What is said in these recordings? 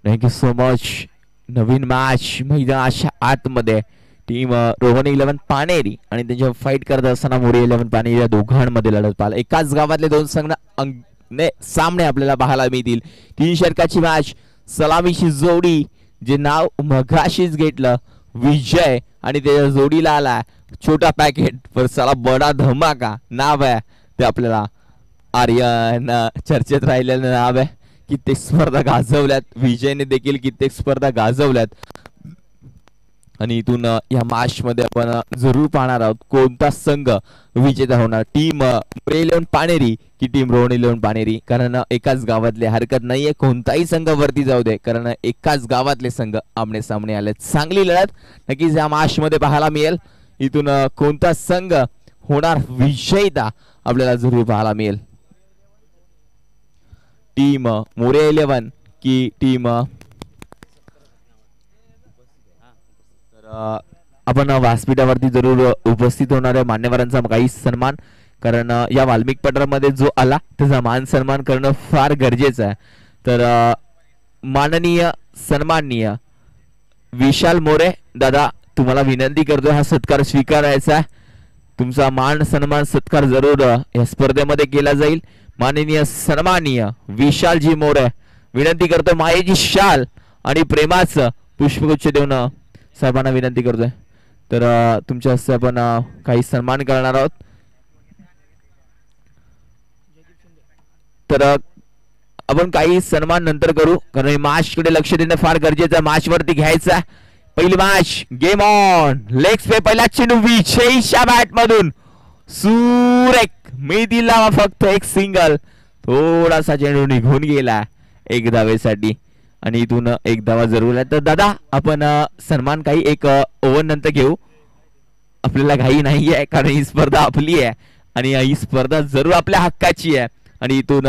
Thank you so much. Naveen match मैदानाच्या आतमध्ये team Rohan 11 Paneri आणि त्यांच्या फाईट करत असताना मोरे 11 पानेरी या दोघांमध्ये लढत पाहिला. एकाच गावातले दोन संघ सामने आपल्याला पाहायला मिळतील. 3 षटकाची मॅच. सलामीची जोडी जे नाव मगाशीच घेतलं विजय आणि त्याच्या जोडीला आला छोटा पॅकेट पर साला बडा धमाका नाव आहे ते आपल्याला आर्यन चर्चेत राहिलेलं नाव आहे. कित्येक स्पर्धा गाजवल्यात विजयने देखील कित्येक स्पर्धा गाजवल्यात आणि इथून या मॅच मध्ये आपण जरूर पाहणार आहोत कोणता संघ विजेता होणार. टीम मोरे 11 पानेरी की टीम रोहन 11 पानेरी. कारण एकाच गावातले हरकत नाहीये कोणताही संघ वरती जाऊ दे कारण एकाच गावातले संघ आमने सामने आले. चांगली लढत नक्कीच या मॅच मध्ये पाहायला मिळेल. इथून कोणता संघ होणार विजेता आपल्याला जरूर पाहायला मिळेल. टीम मोरे 11 की टीम आपण व्यासपीठावरती जरूर उपस्थित होणाऱ्या मान्यवरांचा काही सन्मान कारण या वाल्मिक पठारामध्ये जो आला त्याचा मान सन्मान करणं फार गरजेचं आहे. तर माननीय सन्माननीय विशाल मोरे दादा तुम्हाला विनंती करतोय हा सत्कार स्वीकारायचा आहे. तुमचा मान सन्मान सत्कार जरूर या स्पर्धेमध्ये केला जाईल. माननीय सन्माननीय विशालजी मोरे विनंती करतोय मायेची शाल आणि प्रेमाचं पुष्पगुच्छ देऊन साहेबांना विनंती करतोय. तर तुमच्या हस्ते आपण काही सन्मान करणार आहोत. तर आपण काही सन्मान नंतर करू कारण मॅच कडे लक्ष देणं फार गरजेचं आहे. मॅच वरती घ्यायचं आहे. पहिली मॅच गेम ऑन. लेग स्पे पहिला चेंडू विजयच्या बॅट मधून सुरेख मी दिला फक्त एक सिंगल. थोडासा चेंडू निघून गेला एक धावेसाठी आणि इथून एक धावा जरूर आहे. तर दादा आपण सन्मान काही एक ओव्हर नंतर घेऊ. आपल्याला घाई नाही आहे कारण ही स्पर्धा आपली आहे आणि ही स्पर्धा जरूर आपल्या हक्काची आहे. आणि इथून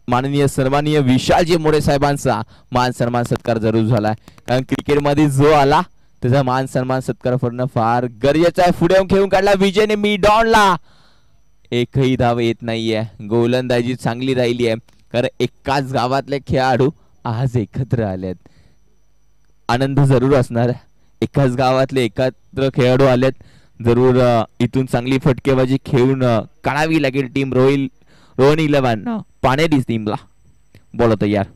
माननीय सन्माननीय विशालजी मोरे साहेबांचा मान सन्मान सत्कार जरूर झालाय कारण क्रिकेटमध्ये जो आला त्याचा मान सन्मान सत्कार करणं फार गरजेचं आहे. पुढे खेळून काढला विजयने मी डॉनला. एकही धाव येत नाहीये. गोलंदाजी चांगली राहिली आहे कारण एकाच गावातले खेळाडू आज एकत्र आलेत. आनंद जरूर असणार. एकाच गावातले एकत्र खेळाडू आलेत. जरूर इथून चांगली फटकेबाजी खेळून काढावी लागेल टीम रोहन 11 पानेरी टीमला. बोला तयार.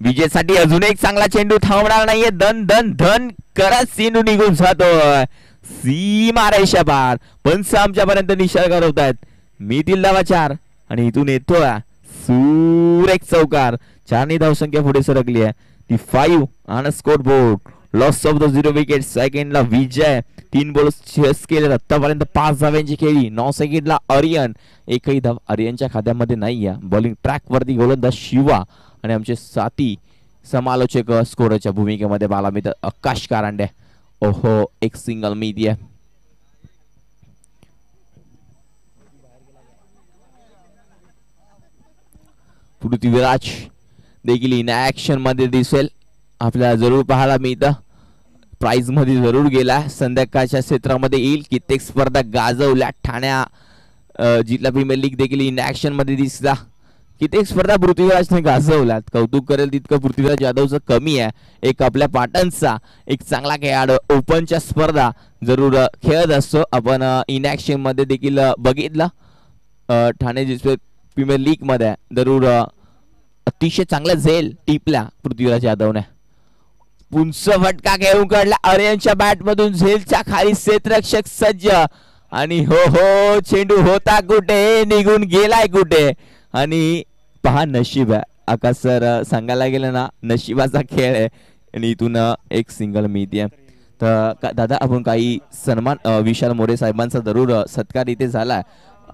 विजयसाठी अजून एक चांगला चेंडू थांबणार नाहीये. धन धन धन करत चेंडू निघून जातोय सीमा रेषा पार. पंच आमच्यापर्यंत निशाणा करवतायत. मी धावा 4 आणि इथून येतोय सुरेख चौकार. 4 धावसंख्या पुढे सरकली आहे ती 5 on score board. Loss of the 0 wicket. सेकंडला विजय 3 बॉल चेस केले. आतापर्यंत 5 धावांची खेळी. 9 सेकंडला आर्यन एकही धाव आर्यनच्या खात्यामध्ये नाही आहे. बॉलिंग ट्रॅक वरती गोलंदाज शिवा आणि आमचे साथी समालोचक स्कोरच्या भूमिकेमध्ये पाहायला मिळतात आकाश कारंडे. ओहो एक सिंगल मिळतीये. पृथ्वीराज देखील इन ऍक्शन मध्ये दिसेल आपल्याला जरूर पाहायला मिळतं. प्राइज मध्ये जरूर गेला. संध्याकाळच्या क्षेत्रामध्ये येईल. कित्येक स्पर्धा गाजवल्या. ठाण्या जिल्हा प्रीमियर लीग देखील इन ऍक्शन मध्ये दिसला. कित्येक स्पर्धा पृथ्वीराजने गाजवल्यात. कौतुक करेल तितकं पृथ्वीराज यादवचं कमी आहे. एक आपल्या पाटणचा एक चांगला खेळाडू ओपनच्या स्पर्धा जरूर खेळत असतो. आपण इन ऍक्शन मध्ये देखील बघितलं. ठाणे जिल्हा प्रीमियर लीग मध्ये जरूर अतिशय चांगला झेल टिपला पृथ्वीराज यादवने. पुंच फटका खेळून काढला आर्यनच्या बॅट मधून. झेलच्या खाली क्षेत्ररक्षक सज्ज आणि हो हो चेंडू होता कुठे निघून गेलाय कुठे. आणि पहा नशीब आहे आकाश सर सांगायला गेलं ना नशिबाचा खेळ आहे. आणि इथून एक सिंगल मिळते. तर दादा आपण काही सन्मान विशाल मोरे साहेबांचा जरूर सत्कार इथे झालाय.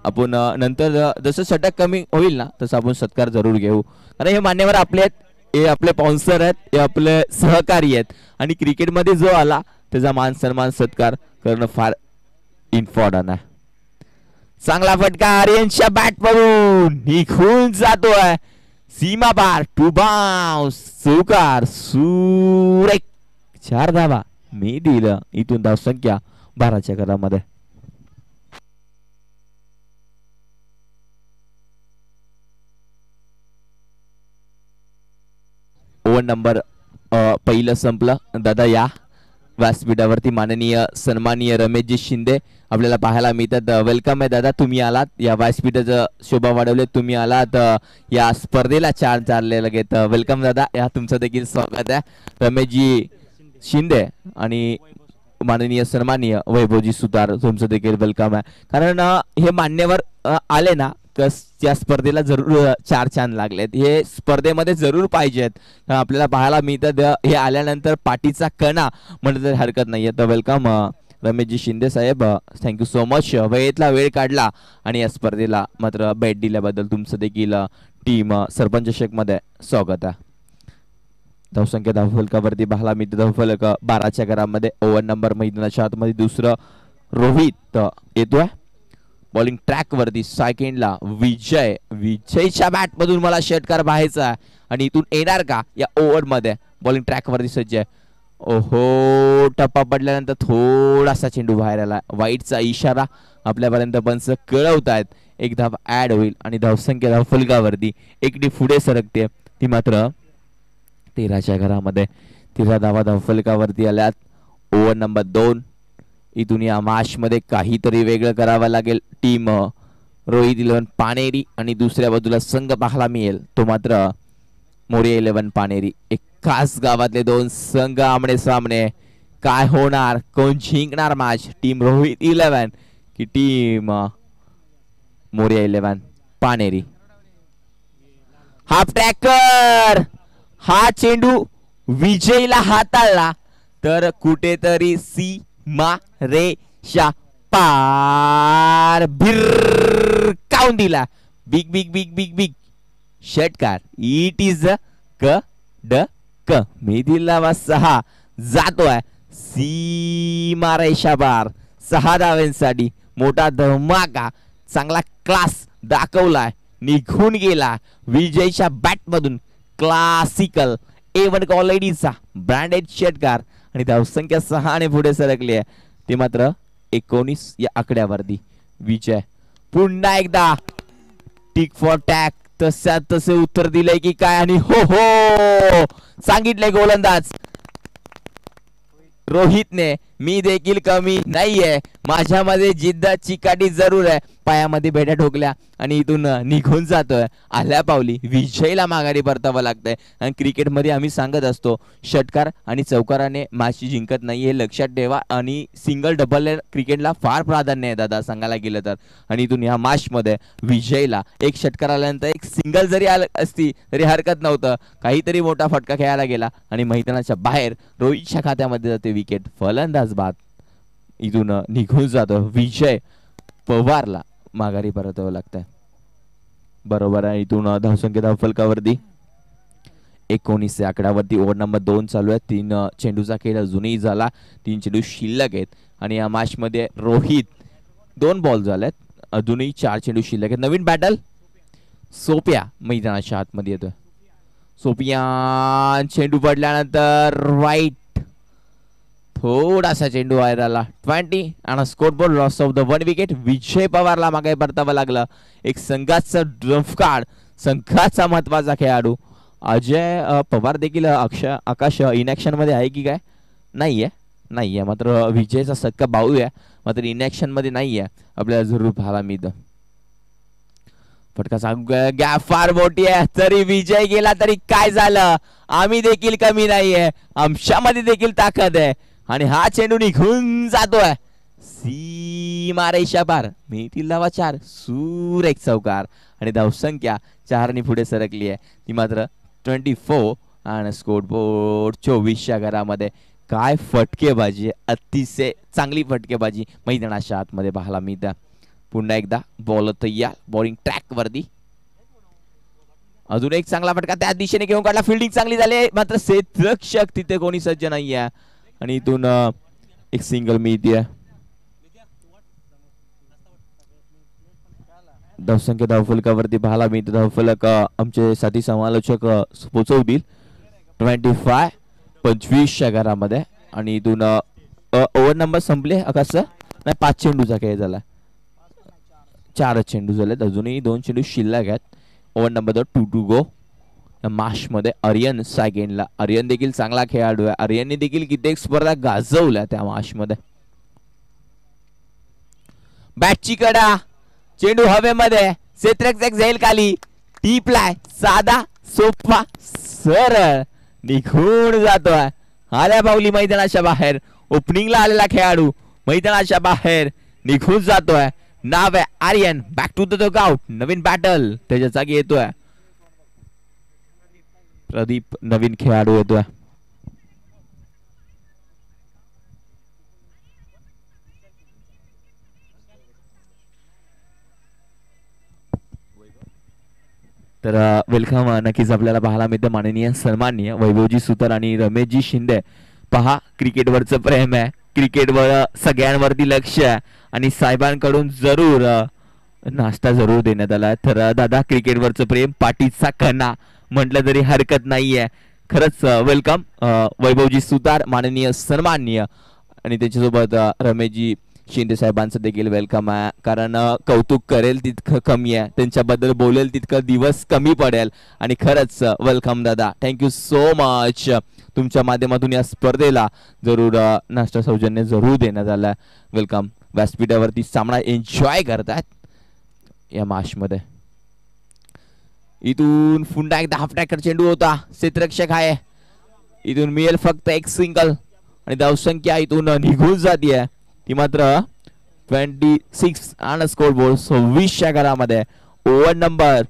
आपण नंतर जसं षटक कमी होईल ना तसं आपण सत्कार जरूर घेऊ. आणि हे मान्यवर आपले आहेत. हे आपले स्पॉन्सर आहेत. हे आपले सहकारी आहेत. आणि क्रिकेटमध्ये जो आला त्याचा मान सन्मान सत्कार करणं फार इम्पॉर्टंट आहे. चांगला फटका आर्यनच्या बॅट मधून निघून जातोय. सीमा पार टू बाउन्स चौकार सुरेख 4 धावा मी दिलं इथून धावसंख्या 12च्या घरामध्ये. ओव्हर नंबर पहिलं संपलं दादा. या व्यासपीठावरती माननीय सन्माननीय रमेशजी शिंदे आपल्याला पाहायला मिळतात. वेलकम आहे दादा, तुम्ही आलात या व्यासपीठाचं शोभा वाढवले, तुम्ही आलात या स्पर्धेला चार चालले लगेच. वेलकम दादा, या तुमचं देखील स्वागत आहे. रमेशजी शिंदे आणि माननीय सन्माननीय वैभवजी सुतार तुमचं देखील वेलकम आहे. कारण हे मान्यवर आले ना त्या स्पर्धेला जरूर 4 चांद लागलेत. हे स्पर्धेमध्ये जरूर पाहिजेत. आपल्याला पाहायला मिळतं हे आल्यानंतर पाठीचा कणा म्हणलं तरी हरकत नाही. तर वेलकम रमेशजी शिंदे साहेब, थँक्यू सो मच. वेळेतला वेळ काढला आणि या स्पर्धेला मात्र भेट दिल्याबद्दल तुमचं देखील टीम सरपंच चषकमध्ये स्वागत आहे. धावसंख्या धावफलकावरती पाहायला मिळते. धावफलक 12च्या घरामध्ये. ओव्हर नंबर मैदानाच्या आतमध्ये दुसरं रोहित येतोय बॉलिंग ट्रॅक वरती. सेकंडला विजय. विजयच्या बॅट मधून मला षटकार पाहायचा आहे आणि इथून येणार का या ओव्हर मध्ये. बॉलिंग ट्रॅक वरती सज्ज आहे. ओहो, टप्पा पडल्यानंतर थोडासा चेंडू बाहेर आला. वाईटचा इशारा आपल्यापर्यंत पंच कळवतायत. एक धाव ऍड होईल आणि धावसंख्या धावफलकावरती एकडी पुढे सरकते. ती मात्र 13च्या घरामध्ये. 13 धावा धावफलकावरती आल्यात. Over number 2. इथून या मॅच मध्ये काहीतरी वेगळं करावं लागेल. टीम रोहित 11 पानेरी आणि दुसऱ्या बाजूला संघ पाहायला मिळेल तो मात्र मोरिया 11 पानेरी. एकाच गावातले 2 संघ आमने सामने. काय होणार, कोण जिंकणार मॅच, टीम रोहित 11 की टीम मोरिया 11 पानेरी. Half tracker. हा चेंडू विजयला हाताळला तर कुठेतरी रेषा पार भिरकावून दिला. Big big big big big षटकार. इट इज क ड क. मी दिला 6 जातोय सीमा रेषा पार. 6 धावांसाठी मोठा धमाका, चांगला क्लास दाखवलाय. निघून गेला विजयच्या बॅट मधून. क्लासिकल A1 क्वालिटीचा ब्रँडेड षटकार आणि धावसंख्या 6 ने पुढे सरकली आहे. ते मात्र 19 या आकड्यावरती. विजय पुन्हा एकदा टिक फॉर टॅग. तसे उत्तर दिलंय की काय आणि हो हो सांगितलंय गोलंदाज रोहितने, मी देखील कमी नाहीये, माझ्यामध्ये जिद्द चिकाटी जरूर आहे. पायामध्ये बेड्या ठोकल्या आणि इथून निघून जातोय. आल्या पावली विजयला माघारी परतावं लागतंय. आणि क्रिकेटमध्ये आम्ही सांगत असतो षटकार आणि चौकाराने मॅच जिंकत नाही हे लक्षात ठेवा. आणि सिंगल डबल क्रिकेटला फार प्राधान्य आहे दादा सांगायला गेलं तर. आणि इथून ह्या मॅच मध्ये विजयला एक षटकार आल्यानंतर एक सिंगल जरी असती तरी हरकत नव्हतं. काहीतरी मोठा फटका खेळायला गेला आणि मैदानाच्या बाहेर रोहितच्या खात्यामध्ये जाते विकेट. फलंदाज बाद इथून निघून जातो. विजय पवारला माघारी परतावं लागतंय. बरोबर आहे. इथून धावसंख्या धावफलकावरती 19 या आकड्यावरती. ओव्हर नंबर 2 चालू आहे. 3 चेंडूचा खेळ अजूनही झाला. 3 चेंडू शिल्लक आहेत आणि या मॅच मध्ये रोहित 2 बॉल झालेत. अजूनही 4 चेंडू शिल्लक आहेत. नवीन बॅटल सोप्या मैदानाच्या आतमध्ये येतोय. सोपिया चेंडू पडल्यानंतर राईट थोडासा चेंडू बाहेर आला. 20 आणि scoreboard loss of the 1 wicket. Vijay पवारला मागे परतावं लागलं. एक संघाचा ड्रफकार्ड, संघाचा महत्वाचा खेळाडू अजय पवार देखील आकाश इनॅक्शन मध्ये आहे की काय नाहीये. मात्र विजयचा सत्का बाऊ आहे, मात्र इनॅक्शन मध्ये नाहीये. आपल्याला जरूर पाहायला मिळतं. फटका सांगू गॅप फार मोठी आहे. तरी विजय गेला तरी काय झालं, आम्ही देखील कमी नाहीये, आमच्यामध्ये देखील ताकद आहे. आणि हा चेंडू निघून जातोय सीमा रेषा पार. मिळतील धावा 4. सुरेख चौकार आणि धावसंख्या 4 ने पुढे सरकली आहे. ती मात्र 24 आणि स्कोरबोर्ड 24च्या घरामध्ये. काय फटकेबाजी, अतिशय चांगली फटकेबाजी मैदानाच्या आतमध्ये पाहायला मिळते. पुन्हा एकदा बॉल तयार. बॉलिंग ट्रॅक वरती. अजून एक चांगला फटका त्या दिशेने घेऊन काढला. फिल्डिंग चांगली झाली मात्र क्षेत्ररक्षक तिथे कोणी सज्ज नाहीये आणि इथून एक सिंगल मिळते. धावसंख्या धावफलकावरती पाहायला मिळतं. धावफलक आमचे साथी समालोचक पोचवतील 25 घरामध्ये. आणि इथून ओव्हर नंबर संपले आकाश नाही. 5 चेंडूचा खेळ झाला. 4 चेंडू झालेत. अजूनही 2 चेंडू शिल्लक आहेत. Over number 2 to go. माश मध्ये आर्यन सेकंडला. आर्यन देखील चांगला खेळाडू आहे. आर्यनने देखील कित्येक स्पर्धा गाजवल्या त्या माश मध्ये. बॅटची कडा. चेंडू हवेमध्ये. क्षेत्ररक्षक जाईल खाली. टीपलाय. साधा सोपा सरळ निघून जातोय. आल्या पावली मैदानाच्या बाहेर. ओपनिंगला आलेला खेळाडू मैदानाच्या बाहेर निघून जातोय. नाव आहे Aryan. Back to the dugout. नवीन बॅटल त्याच्या जागी येतोय. प्रदीप नवीन खेळाडू येतोय. तर वेलकम नक्कीच आपल्याला पाहायला मिळतं. माननीय सन्माननीय वैभवजी सुतार आणि रमेशजी शिंदे. पहा क्रिकेटवरचं प्रेम आहे. क्रिकेटवर सगळ्यांवरती लक्ष आहे आणि साहेबांकडून जरूर नाश्ता जरूर देण्यात आला. तर दादा क्रिकेटवरचं प्रेम पाठीचा कणा म्हटलं तरी हरकत नाहीये. खरंच वेलकम वैभवजी सुतार माननीय सन्माननीय आणि त्याच्यासोबत रमेशजी शिंदे साहेबांचं देखील वेलकम आहे. कारण कौतुक करेल तितकं कमी आहे. त्यांच्याबद्दल बोलेल तितकं दिवस कमी पडेल. आणि खरंच वेलकम दादा. Thank you so much. तुमच्या माध्यमातून या स्पर्धेला जरूर नाश्ता सौजन्य जरूर देण्यात आलं. वेलकम. व्यासपीठावरती सामना एन्जॉय करतात या माशमध्ये. इथून पुन्हा एकदा हाफ टॅकर चेंडू होता. क्षेत्ररक्षक आहे. इथून मिळेल फक्त एक सिंगल आणि धावसंख्या इथून निघून जाते. ती मात्र 26 आणि स्कोर बोर्ड 26 घरामध्ये. ओव्हर नंबर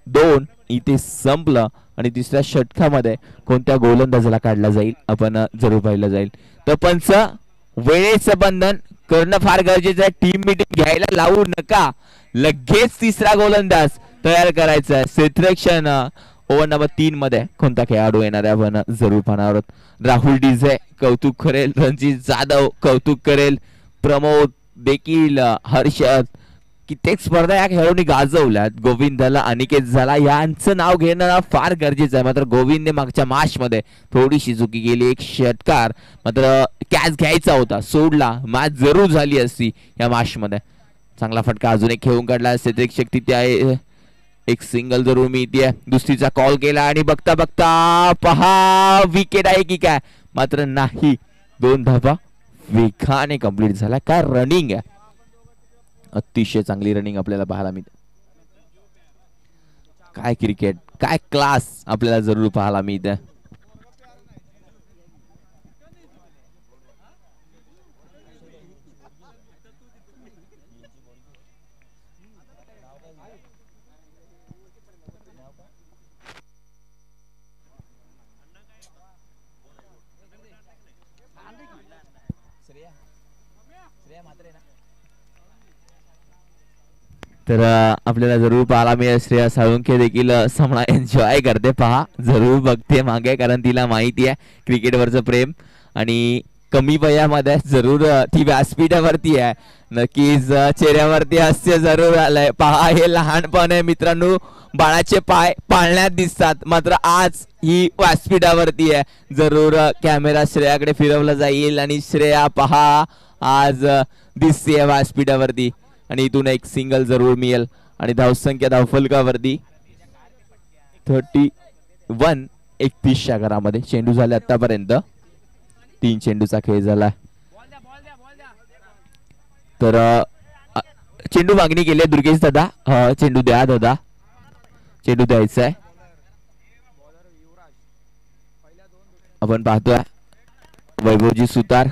2 इथे संपलं आणि तिसऱ्या षटकामध्ये कोणत्या गोलंदाजाला काढला जाईल आपण जरूर पाहिलं जाईल. तर पंच वेळेचं बंधन करणं फार गरजेचं आहे. टीम मीटिंग घ्यायला लावू नका. लगेच तिसरा गोलंदाज तयार करायचा आहे. क्षेत्ररक्षण ओव्हर नंबर 3 मध्ये कोणता खेळाडू येणार आहे आपण जरूर पाहणार आहोत. राहुल डिझे कौतुक करेल. रणजित जाधव कौतुक करेल. प्रमोद देखील. हर्षद कित्येक स्पर्धा या खेळाडूंनी गाजवल्यात. गोविंद झाला. अनिकेत झाला. यांचं नाव घेणं फार गरजेचं आहे. मात्र गोविंदने मागच्या मॅच मध्ये थोडीशी चुकी केली. एक षटकार मात्र कॅच घ्यायचा होता सोडला. मॅच जरूर झाली असती या मॅच मध्ये. चांगला फटका अजून एक खेळून काढला. क्षेत्ररक्षक तिथे आहे. एक सिंगल जरूर मिळते. दुसरीचा कॉल केला आणि बघता बघता पहा विकेट आहे की काय. मात्र नाही. 2 धावा वेगाने कंप्लीट झाला. काय रनिंग आहे. अतिशय चांगली रनिंग आपल्याला पाहायला मिळते. काय क्रिकेट काय क्लास आपल्याला जरूर पाहायला मिळते. तर आपल्याला जरूर पाहायला मिळेल. श्रेया साळुंखे देखील सामना एन्जॉय करते. पहा जरूर बघते मागे कारण तिला माहिती आहे क्रिकेटवरचं प्रेम. आणि कमी वयामध्ये जरूर ती व्यासपीठावरती आहे. नक्कीच चेहऱ्यावरती हास्य जरूर आलंय. पहा हे लहानपण आहे मित्रांनो. बाळाचे पाय पाळण्यात दिसतात मात्र आज ही व्यासपीठावरती आहे. जरूर कॅमेरा श्रेयाकडे फिरवला जाईल आणि श्रेया पहा आज दिसते व्यासपीठावरती. आणि इथून एक सिंगल जरूर मिळेल आणि धावसंख्या धावफलकावरती 31. 31 घरामध्ये चेंडू झाले आतापर्यंत. 3 चेंडूचा खेळ झाला. तर चेंडू मागणी केली आहे दुर्गेश दादा. चेंडू द्या दादा. चेंडू द्यायचा आहे. आपण पाहतोय वैभवजी सुतार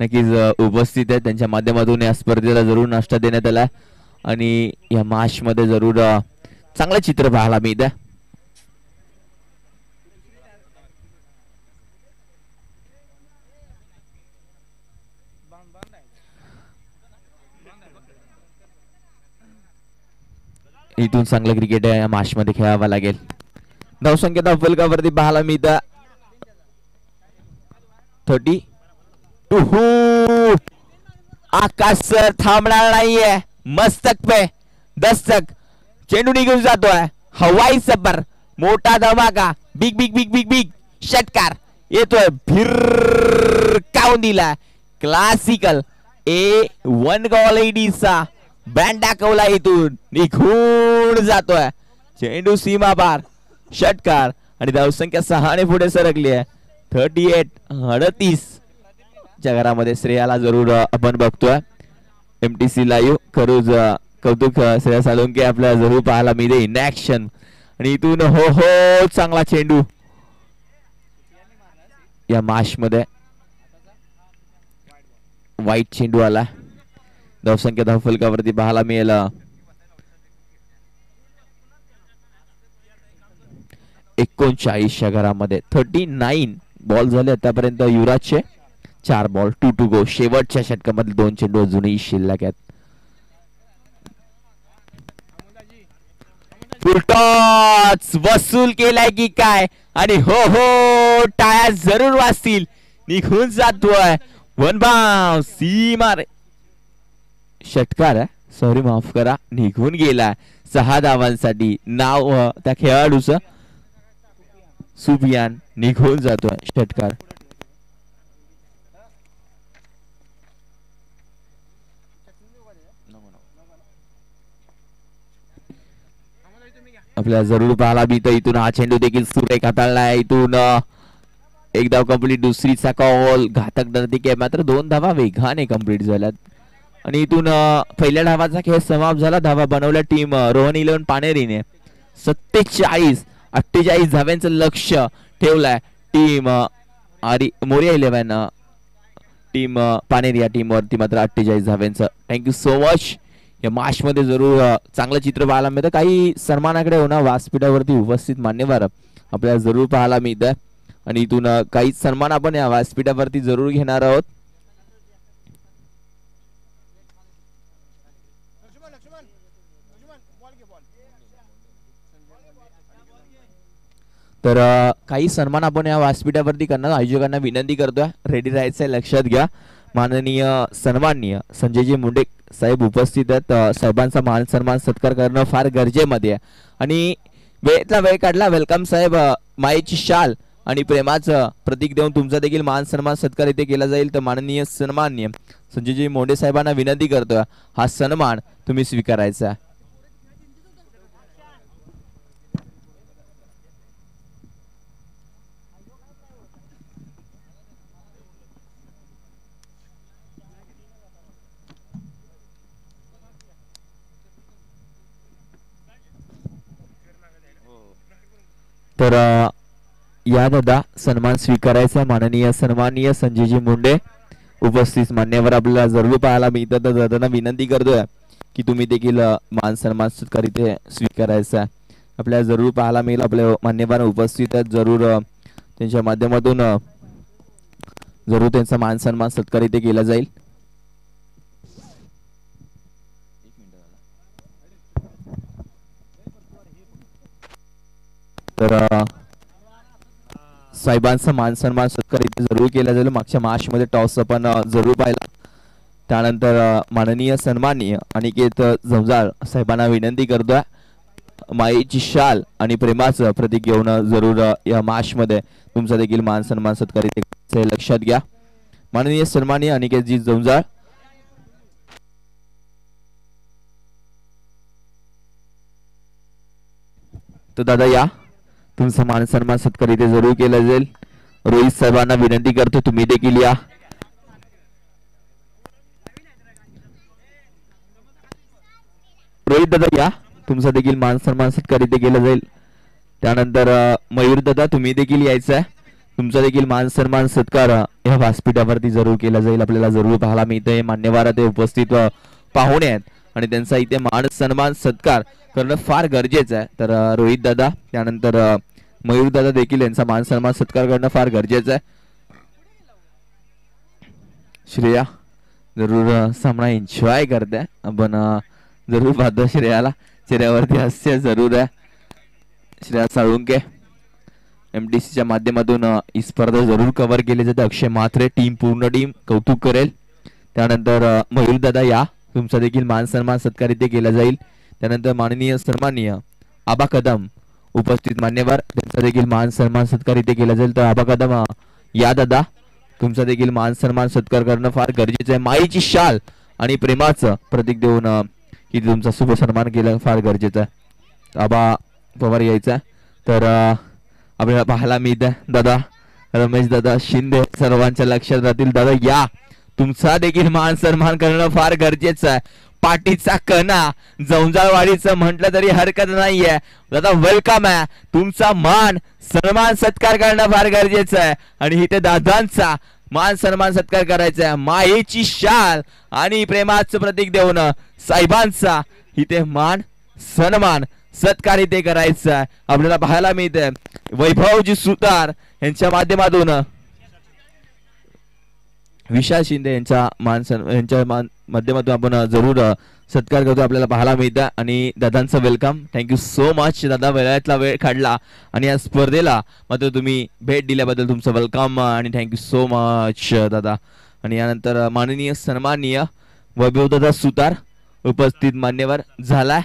नक्कीच उपस्थित आहेत. त्यांच्या माध्यमातून या स्पर्धेला जरूर नाश्ता देण्यात आला आणि या मॅच मध्ये जरूर चांगलं चित्र पाहायला मिळतं. इथून चांगलं क्रिकेट या मॅच मध्ये खेळावं लागेल. धावसंख्या धावफलकावरती पाहायला मिळतं 32. आकाश सर थांबणार नाहीये. मस्तक पे दस्तक, चेंडू निघून जातोय, हवाई सफर, मोठा धमाका, big big big big big षटकार येतोय, भिरकावून दिला, क्लासिकल A1 क्वालिटीचा बँड दाखवला, इथून निघून जातोय, चेंडू सीमा पार, षटकार आणि धावसंख्या 6 ने पुढे सरकली आहे. 38-38 च्या घरामध्ये श्रेयाला जरूर आपण बघतोय. MTC लाईव्ह करूज कौतुक श्रेया साळुंके आपल्याला जरूर पाहायला मिळते इन ऍक्शन. आणि इथून हो हो चांगला चेंडू या मॅच मध्ये, वाईट चेंडू आला, धावसंख्या धावफलकावरती पाहायला मिळेल 39 च्या घरामध्ये. 39 बॉल झाले आतापर्यंत युवराजचे, 4 बॉल 2 टू गो. शेवटच्या षटकामध्ये 2 चेंडू अजूनही शिल्लक आहेत. टॉस वसूल केलाय की काय, आणि हो हो टाळ्या जरूर वाजतील, निघून जातोय, वन बाउंड सीमा, षटकार आहे, सॉरी माफ करा, निघून गेला 6 धावांसाठी. नाव त्या खेळाडूचं सुफियान, निघून जातोय, षटकार. आपल्याला जरूर पाहायला मिळतं इथून हा चेंडू देखील सुरेख हाताळलाय, इथून एक धाव कंप्लीट, दुसरीचा कॉल घातक नर्तिक आहे, मात्र 2 धावा वेगाने कंप्लीट झाल्यात. आणि इथून पहिल्या धावाचा खेळ समाप्त झाला. धावा बनवल्या टीम रोहन 11 पानेरीने. 47-48 धाव्यांचं लक्ष ठेवलंय टीम मोरिया 11 टीम पानेरी या टीम वरती मात्र 48 धाव्यांचं. Thank you so much. या मॅच मध्ये जरूर चांगलं चित्र पाहायला मिळतं. काही सन्मानाकडे होणार व्यासपीठावरती उपस्थित मान्यवर आपल्याला जरूर पाहायला मिळतं. आणि इथून काही सन्मान आपण या व्यासपीठावरती जरूर घेणार आहोत. तर काही सन्मान आपण या व्यासपीठावरती करणार. आयोजकांना विनंती करतोय रेडी राहायचंय, लक्षात घ्या. माननीय सन्माननीय संजयजी मुंडे साहेब उपस्थित आहेत. साहेबांचा मान सन्मान सत्कार करणं फार गरजेमध्ये आहे. आणि वेळेतला वेळ काढला. वेलकम साहेब, मायेची शाल आणि प्रेमाचं प्रतीक देऊन तुमचा देखील मान सन्मान सत्कार इथे केला जाईल. तर माननीय सन्माननीय संजयजी मुंडे साहेबांना विनंती करतोय हा सन्मान तुम्ही स्वीकारायचा. तर या दादा सन्मान स्वीकारायचा. माननीय सन्माननीय संजयजी मुंडे उपस्थित मान्यवर आपल्याला जरूर पाहायला मिळतात. तर दादांना विनंती करतोय की तुम्ही देखील मान सन्मान सत्कार इथे स्वीकारायचा. आपल्याला जरूर पाहायला मिळेल आपल्या मान्यवर उपस्थित आहेत. जरूर त्यांच्या माध्यमातून जरूर त्यांचा मान सन्मान सत्कार इथे केला जाईल. तर साहेबांचा मान सन्मान सत्कार इथे जरूर केला जाईल. मागच्या मॅच मध्ये टॉस आपण जरूर पाहिला. त्यानंतर माननीय सन्माननीय अनिकेत जवजाळ साहेबांना विनंती करतोय मायेची शाल आणि प्रेमाचं प्रतीक घेऊन जरूर या मॅच मध्ये तुमचा देखील मान सन्मान सत्कार इथे लक्षात घ्या. माननीय सन्माननीय अनिकेतजी जवजाळ. तर दादा या, तुमचा मान सन्मान सत्कार इथे जरूर केला जाईल. रोहित साहेबांना विनंती करतो तुम्ही देखील या. रोहित दादा या, तुमचा देखील मान सन्मान सत्कार इथे केला जाईल. त्यानंतर मयूर दादा तुम्ही देखील यायचं आहे. तुमचा देखील मान सन्मान सत्कार या व्यासपीठावरती जरूर केला जाईल. आपल्याला जरूर पाहायला मिळतंय मान्यवर ते उपस्थित पाहुणे आहेत आणि त्यांचा इथे मान सन्मान सत्कार करणं फार गरजेचं आहे. तर रोहित दादा त्यानंतर मयूर दादा देखील यांचा मान सन्मान सत्कार करणं फार गरजेचं आहे. श्रेया जरूर सामना एन्जॉय करते. आपण जरूर पाहतो श्रेयाला, चेहऱ्यावरती हास्य जरूर आहे. श्रेया साळुंके MTCच्या माध्यमातून ही स्पर्धा जरूर कव्हर केली जाते. अक्षय म्हात्रे टीम पूर्ण टीम कौतुक करेल. त्यानंतर मयूर दादा या, तुमचा देखील मान सन्मान सत्कार इथे केला जाईल. त्यानंतर माननीय सन्माननीय आबा कदम उपस्थित मान्यवर, त्यांचा देखील मान सन्मान सत्कार इथे केला जाईल. तर आबा कदम या दादा, तुमचा देखील मान सन्मान सत्कार करणं फार गरजेचं आहे. माईची शाल आणि प्रेमाचं प्रतीक देऊन इथे तुमचा शुभ सन्मान केलं फार गरजेचं आहे. आबा पवार यायचा तर आपल्याला पाहायला मिळत आहे. दादा रमेश दादा शिंदे सर्वांच्या लक्षात राहतील. दादा या, तुमचा देखील मान सन्मान करणं फार गरजेचं आहे. पाठीचा कणा जवंजाळवाडीचं म्हटलं तरी हरकत नाहीये. दादा वेलकम आहे. तुमचा मान सन्मान सत्कार करणं फार गरजेचं आहे आणि इथे दादांचा मान सन्मान सत्कार करायचा आहे. मायेची शाल आणि प्रेमाचं प्रतीक देऊन साहेबांचा इथे मान सन्मान सत्कार इथे करायचा आहे. आपल्याला पाहायला मिळते वैभवजी सुतार यांच्या माध्यमातून विशाल शिंदे यांच्या माध्यमातून आपण जरूर सत्कार करतो. आपल्याला पाहायला मिळतं आणि दादांचं वेलकम. थँक्यू सो मच दादा, वेळातला वेळ काढला आणि या स्पर्धेला मात्र तुम्ही भेट दिल्याबद्दल तुमचं वेलकम आणि थँक्यू सो मच दादा. आणि यानंतर माननीय सन्माननीय वैभवदादा सुतार उपस्थित मान्यवर झालाय.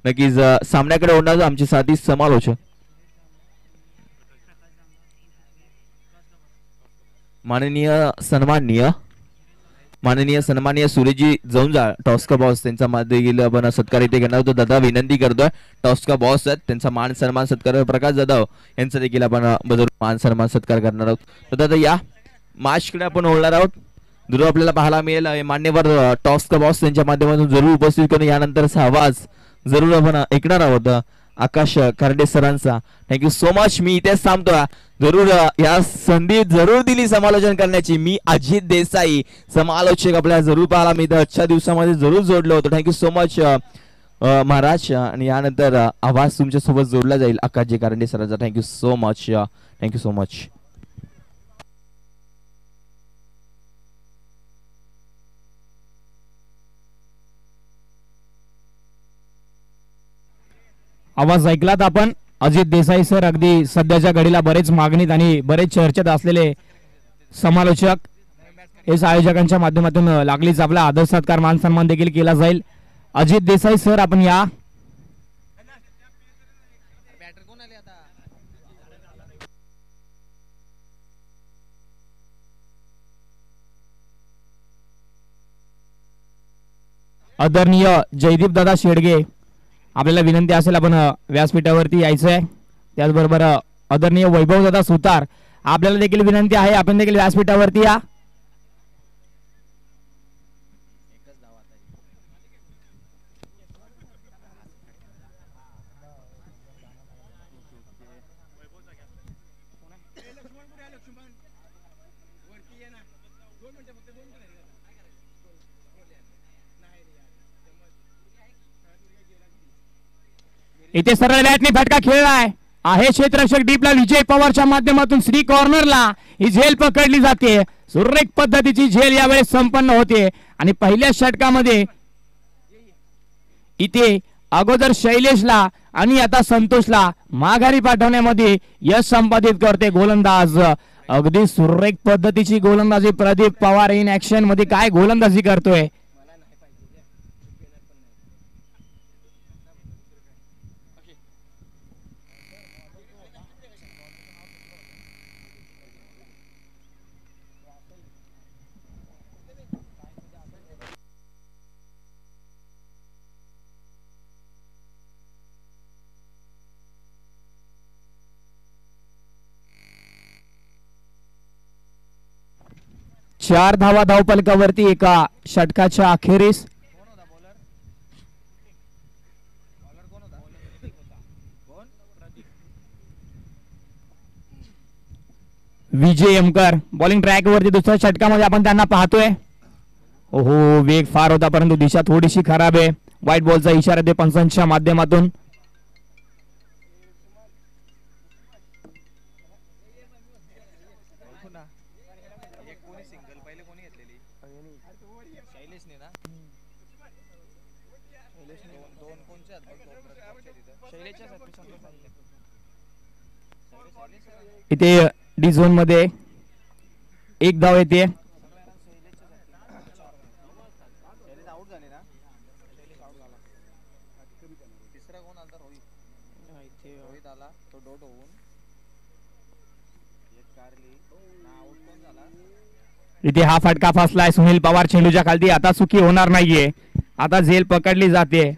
नक्कीच सामन्याकडे होणार आमचे साथी समालोचक माननीय सन्माननीय सुरेशजी जवंजाळ टॉस्का बॉस, त्यांचा देखील आपण सत्कार इथे घेणार होतो. दादा विनंती करतोय, टॉस्का बॉस आहेत त्यांचा मान सन्मान सत्कार प्रकाश जाधव यांचा देखील आपण मान सन्मान सत्कार करणार आहोत. तर दादा या मॅचकडे आपण ओळणार आहोत. जरूर आपल्याला पाहायला मिळेल मान्यवर टॉस्का बॉस त्यांच्या माध्यमातून जरूर उपस्थित करून यानंतरचा आवाज जरूर आपण ऐकणार आहोत आकाश खर्डे सरांचा. Thank you so much. मी इथेच थांबतो. जरूर या संधी जरूर दिली समालोचन करण्याची. मी अजित देसाई समालोचक आपल्याला जरूर पाहायला मिळतं. आजच्या दिवसामध्ये जरूर जोडलं होतं. Thank you so much Maharaj. आणि यानंतर आवाज तुमच्या सोबत जोडला जाईल आकाशजी खर्डे सरांचा. Thank you so much. Thank you so much. आवाज ऐकलात आपण. अजित देसाई सर अगदी सध्याच्या घडीला बरेच मागणीत आणि बरेच चर्चेत असलेले समालोचक. हेच आयोजकांच्या माध्यमातून लागलीच आपला आदर सत्कार मान सन्मान देखील केला जाईल. अजित देसाई सर आपण या. आदरणीय जयदीप दादा शेडगे, आपल्याला विनंती असेल आपण व्यासपीठावरती यायचं आहे. त्याचबरोबर आदरणीय वैभव दादा सुतार, आपल्याला देखील विनंती आहे आपण देखील व्यासपीठावरती या. इथे सरळ बॅटने फटका खेळलाय आहे क्षेत्ररक्षक डीपला विजय पवारच्या माध्यमातून श्री कॉर्नरला ही झेल पकडली जाते. सुरेख पद्धतीची झेल यावेळेस संपन्न होते आणि पहिल्या षटकामध्ये इथे अगोदर शैलेशला आणि आता संतोषला माघारी पाठवण्यामध्ये यश संपादित करते गोलंदाज. अगदी सुरेख पद्धतीची गोलंदाजी प्रदीप पवार इन ऍक्शन मध्ये काय गोलंदाजी करतोय. चार धावा धावपलकावरती एका षटकाच्या अखेरीस. विजय एमकर बॉलिंग ट्रॅक वरती दुसऱ्या षटकामध्ये आपण त्यांना पाहतोय. ओहो, वेग फार होता परंतु दिशा थोडीशी खराब आहे. व्हाईट बॉलचा इशारा दे पंचांच्या माध्यमातून. इथे डी झोन मध्ये एक धाव येते. इथे हा फटका फसलाय सुनील पवार चेंडूच्या खालती. आता सुखी होणार नाहीये. आता झेल पकडली जाते.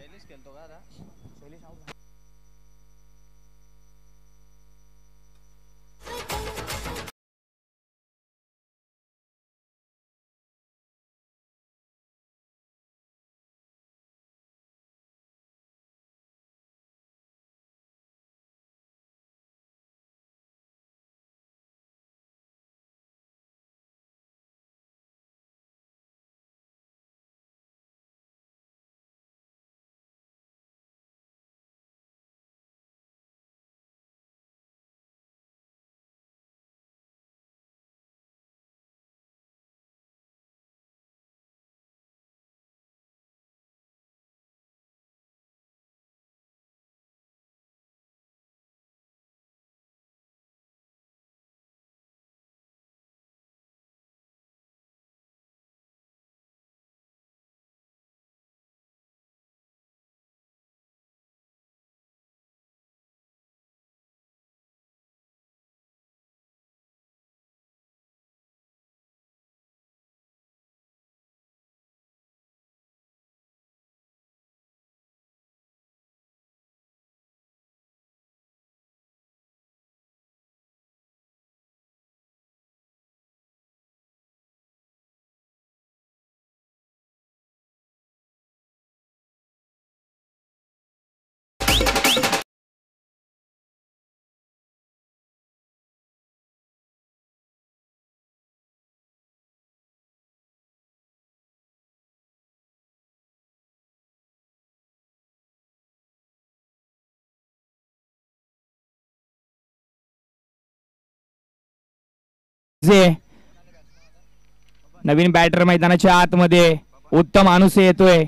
नवीन बॅटर मैदानाच्या आतमध्ये उत्तम अनुसे येतोय.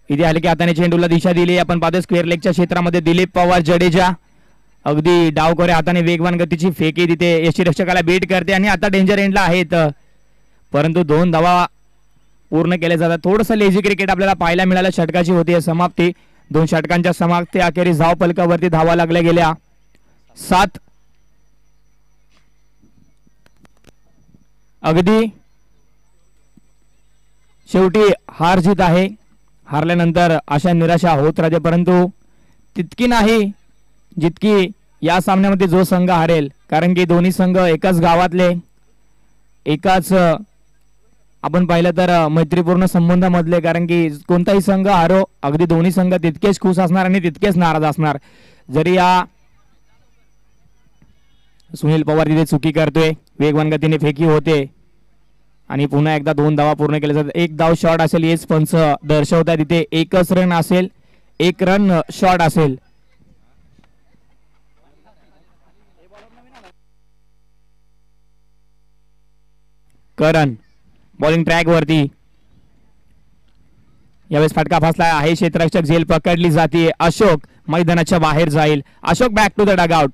इथे आले की हाताने चेंडूला दिशा दिली. आपण पाहतो स्क्वेअर लेगच्या क्षेत्रामध्ये दिलीप पवार जडेजा अगदी डावखोऱ्या हाताने वेगवान गतीची फेकी तिथे यष्टीरक्षकाला बीट करते आणि आता डेंजर एंडला आहेत. परंतु 2 धावा पूर्ण केले जातात. थोडंसं लेझी क्रिकेट आपल्याला पाहायला मिळालं. षटकाची होती समाप्ती. 2 षटकांच्या समाप्ती अखेरीस धाव फलकावरती धावा लागल्या गेल्या 7. अगदी शेवटी हार जीत आहे. हारल्यानंतर आशा निराशा होत राहते परंतु तितकी नाही जितकी या सामन्यामध्ये जो संघ हारेल. कारण की दोन्ही संघ एकाच गावातले एकाच आपण पाहिलं तर मैत्रीपूर्ण संबंधामधले. कारण की कोणताही संघ हारो अगदी दोन्ही संघ तितकेच खुश असणार आणि तितकेच नाराज असणार. जरी या सुनील पवार तिथे चुकी करतोय. वेगवान गतीने फेकी होते आणि पुन्हा एकदा 2 धावा पूर्ण केल्या जातात. 1 धाव शॉट असेल हेच पंच दर्शवतात. तिथे 1च रन असेल. 1 रन शॉट असेल. करण बॉलिंग ट्रॅक वरती. यावेळेस फटका फसला आहे. क्षेत्ररक्षक झेल पकडली जाते. अशोक मैदानाच्या बाहेर जाईल. Ashok back to the dugout.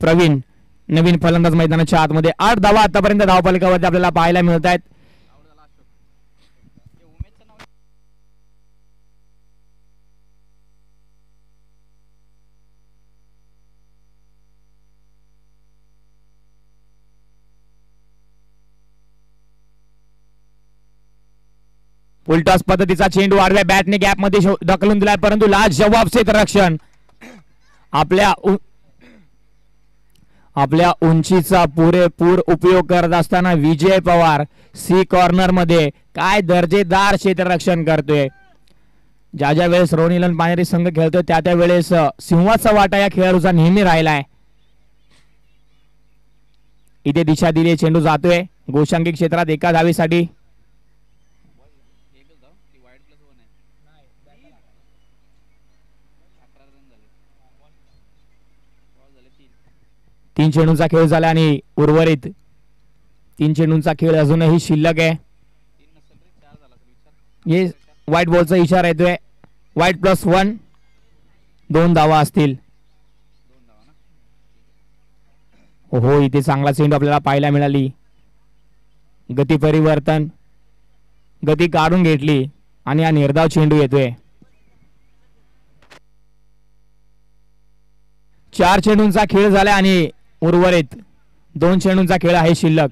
Praveen नवीन फलंदाज मैदानाच्या आतमध्ये. 8 धावा आतापर्यंत धावफलकावरती आपल्याला पाहायला मिळत आहेत. उलटॉस पद्धतीचा चेंडू आडव्या बॅटने गॅप मध्ये ढकलून दिलाय परंतु लास्ट जवाब क्षेत्ररक्षण आपल्या उंचीचा पुरेपूर उपयोग करत असताना विजय पवार सी कॉर्नर मध्ये काय दर्जेदार क्षेत्ररक्षण करतोय. ज्या ज्या वेळेस रोनिलन पानेरी संघ खेळतोय त्या त्या वेळेस सिंहाचा वाटा या खेळाडूचा नेहमी राहिलाय. इथे दिशा दिली. चेंडू जातोय गोशांकी क्षेत्रात एका धावेसाठी. तीन चेंडूंचा खेळ झाला आणि उर्वरित 3 चेंडूंचा खेळ अजूनही शिल्लक आहे. ये व्हाईट बॉलचा इशारा येतोय. व्हाईट +1 2 धावा असतील. हो, इथे चांगला चेंडू आपल्याला पाहायला मिळाली. गती परिवर्तन, गती काढून घेतली आणि हा निर्धाव चेंडू येतोय. 4 चेंडूंचा खेळ झाला आणि उर्वरित 2 चेंडूंचा खेळ आहे शिल्लक.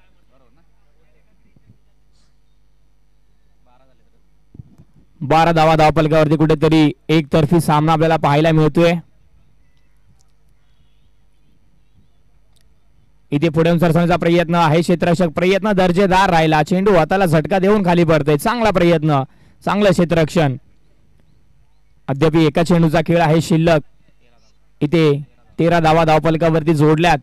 12 धावा धावफलकावरती कुठेतरी एकतर्फी सामना आपल्याला पाहायला मिळतोय. इथे पुढे सरसावण्याचा प्रयत्न आहे. क्षेत्ररक्षक प्रयत्न दर्जेदार राहिला. चेंडू हाताला झटका देऊन खाली पडतोय. चांगला प्रयत्न, चांगलं क्षेत्ररक्षण. अद्याप एका चेंडूचा खेळ आहे शिल्लक. इथे 13 धावा धावफलकावरती जोडल्यात.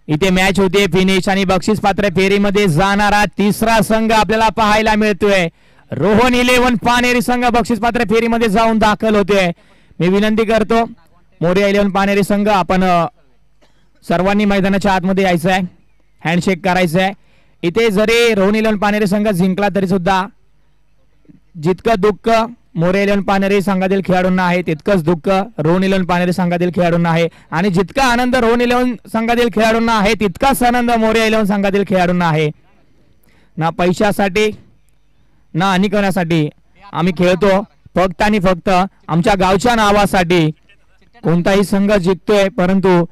इथे मॅच होते फिनिश आणि बक्षीस पात्र फेरीमध्ये जाणारा तिसरा संघ आपल्याला पाहायला मिळतोय. रोहन 11 पानेरी संघ बक्षीस पात्र फेरीमध्ये जाऊन दाखल होतोय. मी विनंती करतो मोरिया 11 पानेरी संघ, आपण सर्वांनी मैदानाच्या आतमध्ये यायचं आहे, हँडशेक करायचं आहे. इथे जरी रोहन 11 पानेरी संघ जिंकला तरी सुद्धा जितकं दुःख मोरिया 11 पानेरी संघातील खेळाडूंना आहे तितकंच दुःख रोहन 11 पानेरी संघातील खेळाडूंना आहे. आणि जितका आनंद रोहन 11 संघातील खेळाडूंना आहे तितकाच आनंद मोरिया 11 संघातील खेळाडूंना आहे. ना पैशासाठी ना हानी करण्यासाठी आम्ही खेळतो, फक्त आणि फक्त आमच्या गावच्या नावासाठी. कोणताही संघ जिंकतोय परंतु